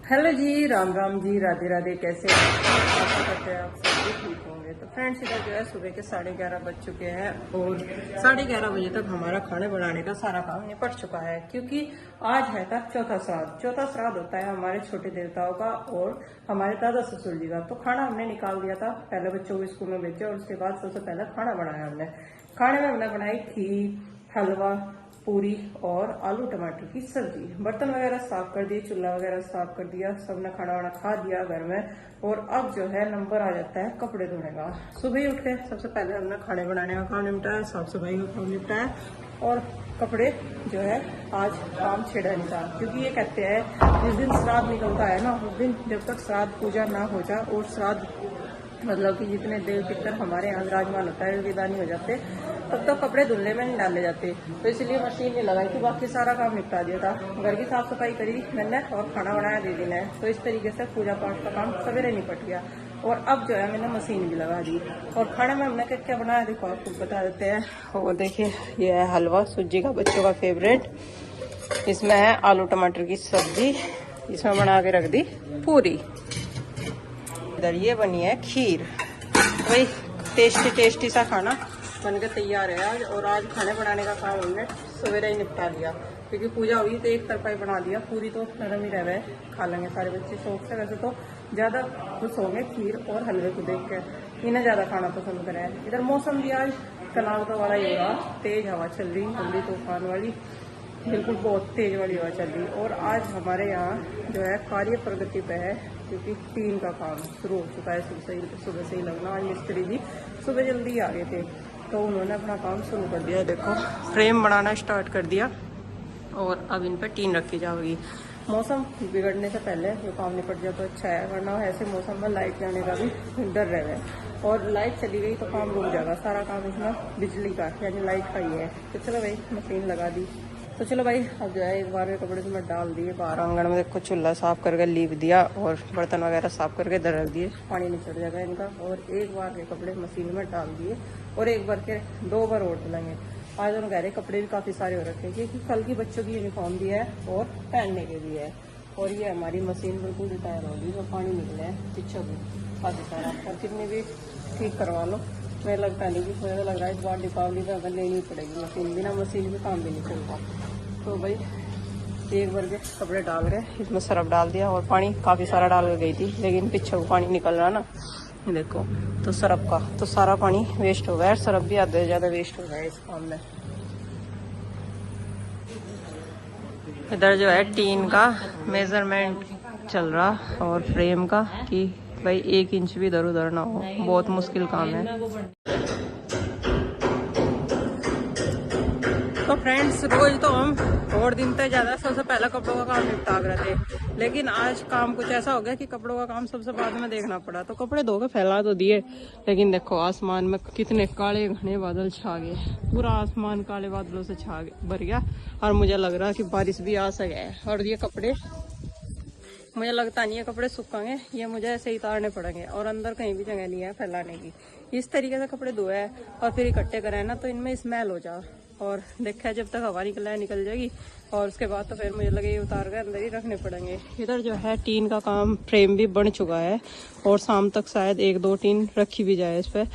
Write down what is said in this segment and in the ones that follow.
Hello जी, राम राम जी, राधे राधे। कैसे हैं? आशा करते हैं आप सब भी ठीक होंगे। तो फ्रेंड्स, इधर जो है सुबह के 11:30 बज चुके हैं और 11:30 बजे तक हमारा खाने बनाने का सारा काम निपट चुका है, क्योंकि आज है था चौथा श्राद्ध। चौथा श्राद्ध होता है हमारे छोटे देवताओं का और हमारे दादा ससुर जी का। तो खाना हमने निकाल दिया था, पहले बच्चों को स्कूल में भेजा और उसके बाद सबसे पहले खाना बनाया हमने। खाने में हमने बनाई खीर, हलवा, पूरी और आलू टमाटर की सब्जी। बर्तन वगैरह साफ कर दिए, चूल्हा वगैरह साफ कर दिया, सबने खाना वाना खा दिया घर में। और अब जो है नंबर आ जाता है कपड़े धोने का। सुबह ही उठ के सबसे पहले हमने खाने बनाने का काम निपटाया, साफ सफाई का काम निपटाया और कपड़े जो है आज काम छेड़ा नहीं था, क्योंकि ये कहते हैं जिस दिन श्राद्ध निकलता है ना, उस दिन जब तक श्राद्ध पूजा ना हो जाए और श्राद्ध मतलब कि जितने देव पितर हमारे यहाँ विराजमान होता है विदा नहीं हो जाते, तब तक कपड़े धुलने में नहीं डाले जाते। तो इसलिए मशीन नहीं लगाई थी, बाकी सारा काम निपटा दिया था। घर की साफ सफाई करी मैंने और खाना बनाया दे देना है। तो इस तरीके से पूजा पाठ का काम सवेरे निपट गया। और अब जो है मैंने मशीन भी लगा दी। और खाने में हमने क्या क्या बनाया देखो आपको बता देते हैं। और देखिए ये है हलवा, सूजी का, बच्चों का फेवरेट। इसमें है आलू टमाटर की सब्जी, इसमें बना के रख दी पूरी। इधर ये बनी है खीर। वही टेस्टी टेस्टी सा खाना बन के तैयार है आज। और आज खाने बनाने का काम हमने सवेरे ही निपटा लिया, क्योंकि पूजा हुई तो एक तरफा ही बना दिया। पूरी तो नरम ही रहे, खा लेंगे सारे बच्चे शौक से। वैसे तो ज़्यादा खुश होंगे खीर और हलवे को देख कर, इन्हें ज़्यादा खाना पसंद करें। इधर मौसम भी आज तनाव का वाला ही हो रहा, तेज हवा चल रही, ठंडी तूफान वाली, बिल्कुल बहुत तेज वाली हवा चल रही। और आज हमारे यहाँ जो है कार्य प्रगति पे है, क्योंकि टीन का काम शुरू हो चुका है। सुबह से ही लगना। आज मिस्त्री जी सुबह जल्दी आ गए थे, तो उन्होंने अपना काम शुरू कर दिया। देखो फ्रेम बनाना स्टार्ट कर दिया और अब इन पर टीन रखी जाएगी। मौसम बिगड़ने से पहले जो काम निपट जाए तो अच्छा है, वरना ऐसे मौसम में लाइट जाने का भी डर रहे। और लाइट चली गई तो काम रुक जाएगा। सारा काम इसमें बिजली का यानी लाइट का ही है। तो चलो भाई मशीन लगा दी। तो चलो भाई अब जो है एक बार के कपड़े तो मैं डाल दिए बाहर आंगन में। देखो चूल्हा साफ करके लीप दिया और बर्तन वगैरह साफ करके इधर रख दिए, पानी नहीं चढ़ जाएगा इनका। और एक बार के कपड़े मशीन में डाल दिए और एक बार के 2 बार और धुलेंगे। आज दोनों कह रहे कपड़े भी काफ़ी सारे हो रखे हैं, क्योंकि कल की बच्चों की यूनिफॉर्म भी है और पहनने के भी है। और ये हमारी मशीन बिल्कुल रिटायर होगी, तो पानी निकले हैं पीछे भी काफ़ी सारा। और कितनी भी ठीक करवा लो, मुझे लगता नहीं कि मुझे लग रहा है इस बार दीपावली में अगर लेनी पड़ेगी मशीन। बिना मशीन के काम भी नहीं चलता। तो भाई एक बार के कपड़े डाल गए, इसमें सरफ डाल दिया और पानी काफ़ी सारा डाल के गई थी, लेकिन पीछे वो पानी निकल रहा ना, देखो। तो सरफ का तो सारा पानी वेस्ट हो गया है, सरफ भी आधे से ज़्यादा वेस्ट हो गया है इस काम में। इधर जो है टीन का मेजरमेंट चल रहा और फ्रेम का, कि भाई 1 इंच भी इधर उधर ना हो। बहुत मुश्किल काम है। तो फ्रेंड्स रोज तो हम और दिन तक ज़्यादा सबसे पहले कपड़ों का काम निपटा रहे थे, लेकिन आज काम कुछ ऐसा हो गया कि कपड़ों का काम सबसे बाद में देखना पड़ा। तो कपड़े धो के फैला तो दिए, लेकिन देखो आसमान में कितने काले घने बादल छा गए। पूरा आसमान काले बादलों से भर गया और मुझे लग रहा है कि बारिश भी आ सके है। और ये कपड़े मुझे लगता नहीं है कपड़े सूखेंगे, ये मुझे ऐसे ही उतारने पड़ेंगे। और अंदर कहीं भी जगह नहीं है फैलाने की। इस तरीके से कपड़े धोए और फिर इकट्ठे कराए ना, तो इनमें स्मेल हो जाए। और देखा जब तक हवा निकल जाएगी और उसके बाद तो फिर मुझे लगे उतार कर अंदर ही रखने पड़ेंगे। इधर जो है टीन का काम फ्रेम भी बन चुका है और शाम तक शायद 1-2 टीन रखी भी जाए इस पर।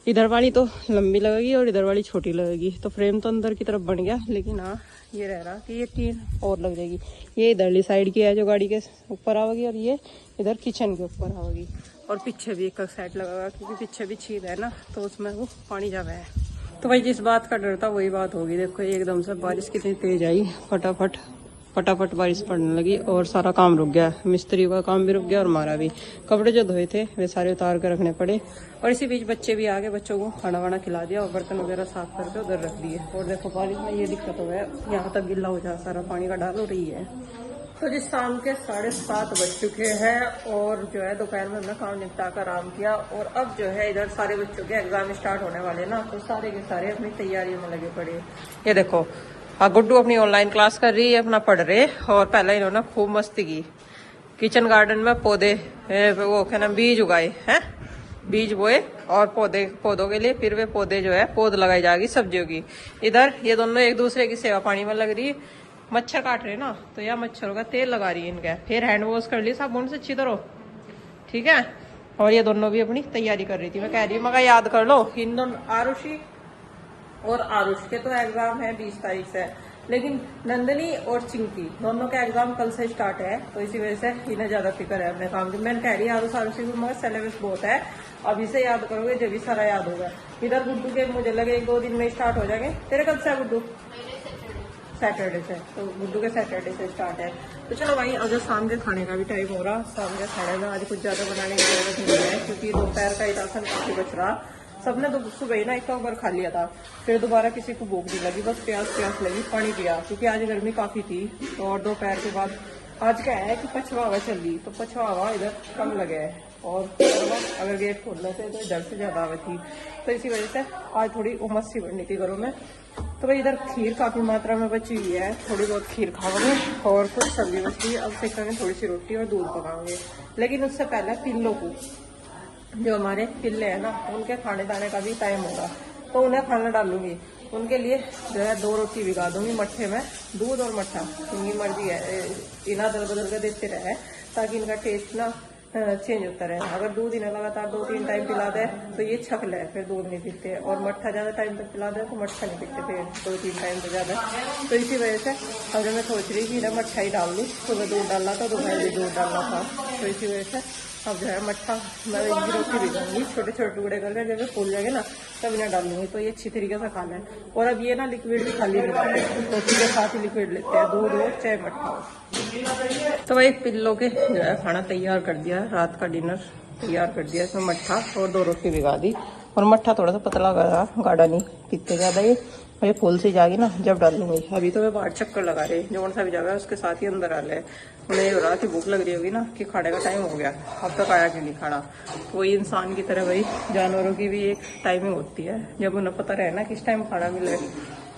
इधर वाली तो लंबी लगेगी और इधर वाली छोटी लगेगी। तो फ्रेम तो अंदर की तरफ बन गया, लेकिन हाँ ये रह रहा कि ये टीन और लग जाएगी। ये इधरली साइड की है जो गाड़ी के ऊपर आवेगी, और ये इधर किचन के ऊपर आवेगी। और पीछे भी एक साइड लगा, क्योंकि पीछे भी छीद है ना, तो उसमें वो पानी जावे है। तो भाई जिस बात का डर था वही बात होगी। देखो एकदम से बारिश कितनी तेज आई, फटाफट बारिश पड़ने लगी और सारा काम रुक गया। मिस्त्री का काम भी रुक गया और हमारा भी। कपड़े जो धोए थे वे सारे उतार कर रखने पड़े। और इसी बीच बच्चे भी आ गए, बच्चों को खाना वाना खिला दिया और बर्तन वगैरह साफ करके उधर रख दिए। और देखो बारिश में ये दिक्कत हो गया, यहाँ तक गिल्ला हो जाए, सारा पानी का डाल हो रही है। तो जिस शाम के 7:30 बज चुके हैं और जो है दोपहर में हमने काम निपटा कर आराम किया। और अब जो है इधर सारे बच्चों के एग्जाम स्टार्ट होने वाले ना, तो सारे के सारे अपनी तैयारियों में लगे पड़े। ये देखो गुड्डू अपनी ऑनलाइन क्लास कर रही है, अपना पढ़ रहे। और पहले इन्होंने खूब मस्ती की, किचन गार्डन में पौधे वो क्या नाम बीज उगाए हैं, बीज बोए और पौधों के लिए फिर वे पौधे जो है पौध लगाई जाएगी सब्जियों की। इधर ये दोनों एक दूसरे की सेवा पानी में लग रही है। मच्छर काट रहे ना, तो यह मच्छरों का तेल लगा रही है इनका। फिर हैंड वॉश कर ली साबुन से अच्छी तरह, ठीक है। और ये दोनों भी अपनी तैयारी कर रही थी। मैं कह रही हूँ मगर याद कर लो, इन दोनों आरुषि और आरुष के तो एग्जाम है 20 तारीख से, लेकिन नंदनी और चिंकी दोनों का एग्जाम कल से स्टार्ट है, तो इसी वजह से इन्हें ज्यादा फिक्र है अपने काम की। मैंने कह रही आरुष आरुषि को मगर सिलेबस बहुत है, अभी से याद करोगे जब भी सारा याद होगा। इधर गुड्डू के मुझे लगे 1-2 दिन में स्टार्ट हो जाएंगे। तेरे कब से है गुड्डू? सैटरडे से, तो गुड्डू के सैटरडे से स्टार्ट है। तो चलो भाई, अगर शाम के खाने का भी टाइम हो रहा, शाम के खाने में आज कुछ ज्यादा बनाने की जरूरत नहीं है, क्योंकि दोपहर का ही राशन काफी बच रहा। सबने तो सुबह ही ना एक बार खा लिया था, फिर दोबारा किसी को भूख नहीं लगी, बस प्यास लगी, पानी पिया, क्योंकि आज गर्मी काफी थी। तो और दोपहर के बाद आज क्या है कि पछवा हवा चल रही, तो पछवा हवा इधर कम लगे है, और अगर गेट खोलने से तो इधर से ज्यादा हवा थी, तो इसी वजह से आज थोड़ी उमस सी बढ़नी थी घरों में। तो भाई इधर खीर काफी मात्रा में बची हुई है, थोड़ी बहुत खीर खाओगे और कुछ सब्जी बची है। अब सेकेंड थोड़ी सी रोटी और दूध पकाओगे, लेकिन उससे पहले पिल्लों को, जो हमारे पिल्ले हैं ना, उनके खाने दाने का भी टाइम होगा, तो उन्हें खाना डालूंगी। उनके लिए जो है 2 रोटी भिगा दूंगी मट्ठे में, दूध और मट्ठा, इनकी मर्जी है, इन्हें दल बदल के देते रहे, ताकि इनका टेस्ट ना चेंज होता रहे। अगर दूध इन्हें लगातार 2-3 टाइम पिला दे तो ये छक ले, फिर दूध नहीं पीते, और मट्ठा ज्यादा टाइम तक पिला दे तो मट्ठा नहीं पीते फिर 2-3 टाइम से ज्यादा। तो इसी वजह से अब मैं सोच रही थी ना मट्ठा ही डाल लूँ। सुबह दूध डालना था, दोपहर भी दूध डालना था, तो इसी वजह से अब जो है मट्ठा मैं इनकी रोटी भिगाऊंगी, छोटे छोटे टुकड़े करके, जब ये फूल जाएंगे ना तब इन्हें डाल लूंगी, तो ये अच्छी तरीके से खा लें। और अब ये ना लिक्विड भी खाली लेते हैं, रोटी के साथ ही लिक्विड लेते हैं, दूध हो चाहे मट्ठा हो। तो भाई पिल्लों के जो है खाना तैयार कर दिया, रात का डिनर तैयार कर दिया। इसमें मट्ठा और 2 रोटी भिगा दी, और मट्ठा थोड़ा सा पतला गाढ़ा नहीं पीते ज्यादा ये, और ये फूल सी जाएगी ना जब डालूंगी। अभी तो मैं बाहर चक्कर लगा रही, जो कौन सा भी जाएगा उसके साथ ही अंदर आ ले। उन्हें ये हो रहा कि भूख लग रही होगी ना, कि खाने का टाइम हो गया, अब तक आया क्यों नहीं खाना। तो वही इंसान की तरह भाई जानवरों की भी एक टाइमिंग होती है, जब उन्हें पता रहे ना किस टाइम खाना मिले,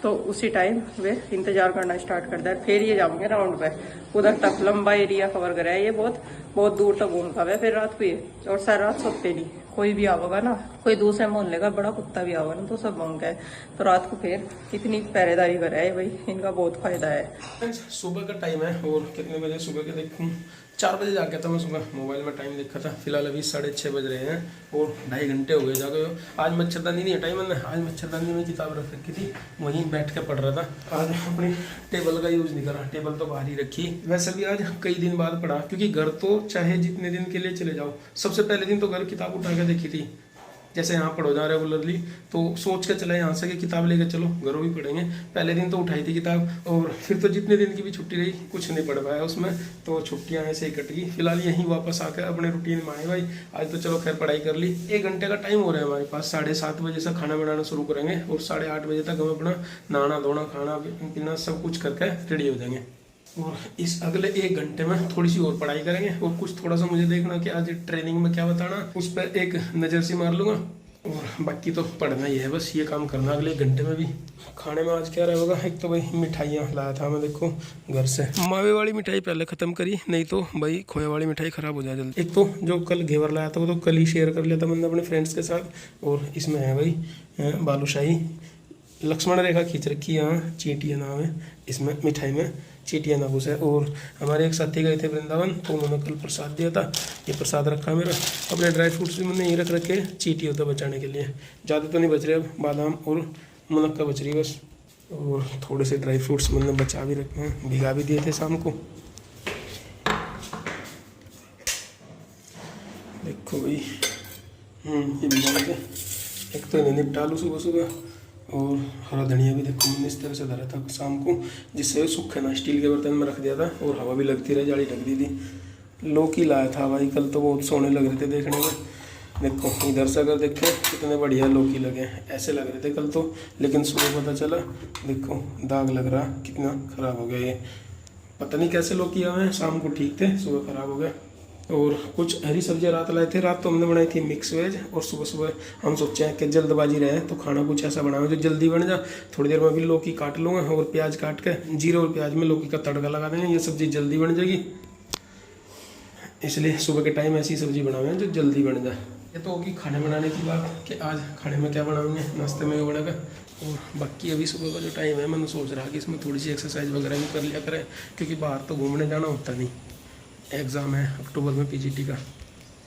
तो उसी टाइम वे इंतजार करना स्टार्ट करता है। फिर ये जाऊंगे राउंड पे, उधर तक लंबा एरिया कवर करा है ये, बहुत दूर तक घूम का है। फिर रात को ये, और सारी रात सोते नहीं, कोई भी आवेगा ना, कोई दूसरे मोहल्ले का बड़ा कुत्ता भी आवेगा ना, तो सब भौंक है। तो रात को फिर इतनी पहरेदारी कर रहा है भाई, इनका बहुत फायदा है। सुबह का टाइम है, और कितने बजे सुबह के देखूँ 4 बजे जाग गया था मैं सुबह, मोबाइल में टाइम देखा था। फिलहाल अभी 6:30 बज रहे हैं, और 2.5 घंटे हो गए जाके। आज मच्छरदानी नहीं हटाई मैंने, आज मच्छरदानी में किताब रख रखी थी, वहीं बैठ के पढ़ रहा था। आज अपनी टेबल का यूज़ नहीं करा, टेबल तो बाहर ही रखी। वैसे भी आज कई दिन बाद पढ़ा, क्योंकि घर तो चाहे जितने दिन के लिए चले जाओ, सबसे पहले दिन तो घर किताब उठा के देखी थी। जैसे यहाँ पढ़ो जा रेगुलरली, तो सोच के चला यहाँ से कि किताब लेकर चलो, घरों भी पढ़ेंगे। पहले दिन तो उठाई थी किताब, और फिर तो जितने दिन की भी छुट्टी रही कुछ नहीं पढ़ पाया उसमें, तो छुट्टियाँ ऐसे ही कट गई। फिलहाल यहीं वापस आकर अपने रूटीन में आए भाई। आज तो चलो खैर पढ़ाई कर ली। 1 घंटे का टाइम हो रहा है हमारे पास, 7:30 बजे से खाना बनाना शुरू करेंगे, और 8:30 बजे तक हम अपना नहाना धोना खाना पीना सब कुछ करके रेडी हो जाएंगे। और इस अगले 1 घंटे में थोड़ी सी और पढ़ाई करेंगे, और कुछ थोड़ा सा मुझे देखना कि आज ट्रेनिंग में क्या बताना, उस पर एक नज़र सी मार लूँगा, और बाकी तो पढ़ना ही है, बस ये काम करना अगले 1 घंटे में भी। खाने में आज क्या रहेगा, एक तो भाई मिठाइयाँ लाया था मैं, देखो घर से मावे वाली मिठाई पहले ख़त्म करी, नहीं तो भाई खोया वाली मिठाई ख़राब हो जाए जल्दी। एक तो जो कल घेवर लाया था वो तो कल ही शेयर कर लिया था मैंने अपने फ्रेंड्स के साथ, और इसमें है भाई बालूशाही, लक्ष्मण रेखा खींच रखी है, यहाँ चींटियाँ नाम है इसमें, मिठाई में चींटियाँ नागुस है। और हमारे एक साथी गए थे वृंदावन, तो उन्होंने कल प्रसाद दिया था, ये प्रसाद रखा मेरा। अपने ड्राई फ्रूट्स भी मैंने यहीं रख रखे, चींटियों से बचाने के लिए। ज़्यादा तो नहीं बच रहे, अब बादाम और मुनक्का बच रही है बस, और थोड़े से ड्राई फ्रूट्स मैंने बचा भी रखे हैं, भिगा भी दिए थे शाम को। देखो भाई ये भिगा के, एक तो इन्हें निपटा लूँ सुबह सुबह, और हरा धनिया भी देखो मैंने इस तरह से धरा था शाम को, जिससे सूखे ना, स्टील के बर्तन में रख दिया था, और हवा भी लगती रही, जाली ढक दी थी। लौकी लाया था भाई कल, तो बहुत सोने लग रहे थे देखने में। देखो इधर से अगर देखें कितने बढ़िया लौकी लगे हैं, ऐसे लग रहे थे कल तो, लेकिन सुबह पता चला देखो दाग लग रहा, कितना ख़राब हो गया ये। पता नहीं कैसे लौकी आए हैं, शाम को ठीक थे, सुबह ख़राब हो गए। और कुछ हरी सब्जियां रात लाए थे, रात तो हमने बनाई थी मिक्स वेज, और सुबह सुबह हम सोचे हैं कि जल्दबाजी रहे तो खाना कुछ ऐसा बनाओ जो जल्दी बन जाए। थोड़ी देर में भी लौकी काट लूँगा, और प्याज काट के जीरे और प्याज में लौकी का तड़का लगा देंगे, ये सब्ज़ी जल्दी बन जाएगी। इसलिए सुबह के टाइम ऐसी सब्ज़ी बनाए हैं जो जल्दी बन जाए। ये तो होगी खाने बनाने की बात कि आज खाने में क्या बनाऊंगे, नाश्ते में वगैरह का। और बाकी अभी सुबह का जो टाइम है मैंने सोच रहा कि इसमें थोड़ी सी एक्सरसाइज वगैरह भी कर लिया करें, क्योंकि बाहर तो घूमने जाना होता नहीं, एग्ज़ाम है अक्टूबर में पीजीटी का,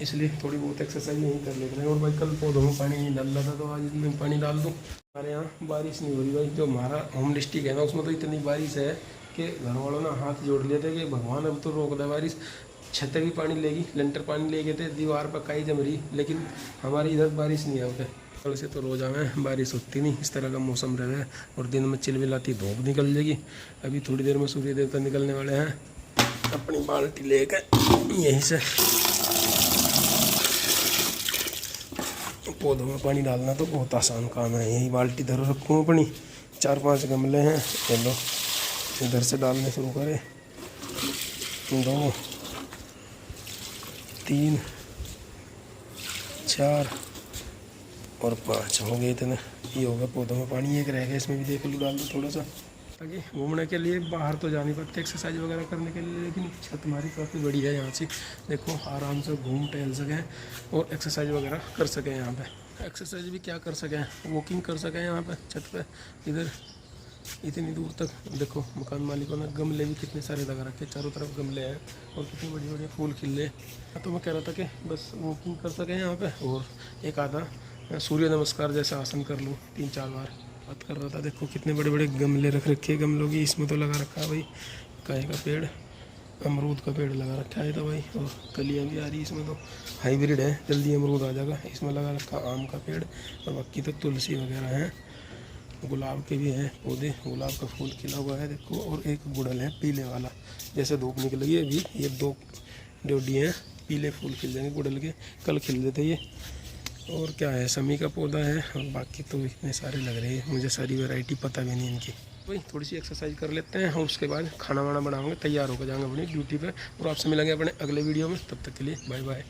इसलिए थोड़ी बहुत एक्सरसाइज नहीं कर ले रहे हैं। और भाई कल पौधों में पानी नहीं डाल रहा था, तो आज इसमें पानी डाल दूँ। हमारे यहाँ बारिश नहीं हो रही भाई, जो हमारा होम डिस्ट्रिक्ट है ना उसमें तो इतनी बारिश है कि घर वालों ने हाथ जोड़ लिए थे कि भगवान अब तो रोक दे बारिश। छत भी पानी लेगी, लेंटर पानी ले गए थे, दीवार पर काई जम रही, लेकिन हमारी इधर बारिश नहीं है। कल से तो रोज़ा में बारिश होती नहीं, इस तरह का मौसम रहे और दिन में चिलमिलाती धूप निकल जाएगी। अभी थोड़ी देर में सूर्य देवता निकलने वाले हैं। अपनी बाल्टी लेकर यहीं से पौधों में पानी डालना तो बहुत आसान काम है। यही बाल्टी धरो रखूँ अपनी, 4-5 गमले हैं, चलो इधर से डालने शुरू करें। 2 3 4 और 5 हो गए इतने, ये होगा पौधों में पानी। एक रह गया, इसमें भी देख लो, डाल दो थोड़ा सा, ताकि घूमने के लिए बाहर तो जा नहीं पाते एक्सरसाइज वगैरह करने के लिए, लेकिन छत हमारी काफ़ी बड़ी है, यहाँ से देखो आराम से घूम टहल सकें और एक्सरसाइज वगैरह कर सकें। यहाँ पे एक्सरसाइज भी क्या कर सकें, वॉकिंग कर सकें यहाँ पे छत पे। इधर इतनी दूर तक देखो मकान मालिकों ने गमले भी कितने सारे लगा रखे, चारों तरफ गमले हैं और कितने बड़े बड़े फूल खिले। तो मैं कह रहा था कि बस वॉकिंग कर सकें यहाँ पे और एक आधा सूर्य नमस्कार जैसा आसन कर लूँ 3-4 बार। बात कर रहा था, देखो कितने बड़े बड़े गमले रख रखे, गमलों की इसमें तो लगा रखा है भाई काय का पेड़, अमरूद का पेड़ लगा रखा है तो भाई, और कलियाँ भी आ रही इसमें, तो हाइब्रिड है, जल्दी अमरूद आ जाएगा। इसमें लगा रखा आम का पेड़ और बाकी तो तुलसी वगैरह है, गुलाब के भी हैं पौधे, गुलाब का फूल खिला हुआ है देखो। और एक गुड़हल है पीले वाला, जैसे धूप निकल गई अभी ये 2 डोडी हैं, पीले फूल खिल जाएंगे गुड़हल के, कल खिल देते ये। और क्या है, समी का पौधा है और बाकी तो इतने सारे लग रहे हैं, मुझे सारी वैरायटी पता भी नहीं इनकी। भाई थोड़ी सी एक्सरसाइज कर लेते हैं और उसके बाद खाना वाना बनाएंगे, तैयार होकर जाएंगे अपनी ड्यूटी पे। और आपसे मिलेंगे अपने अगले वीडियो में, तब तक के लिए बाय बाय।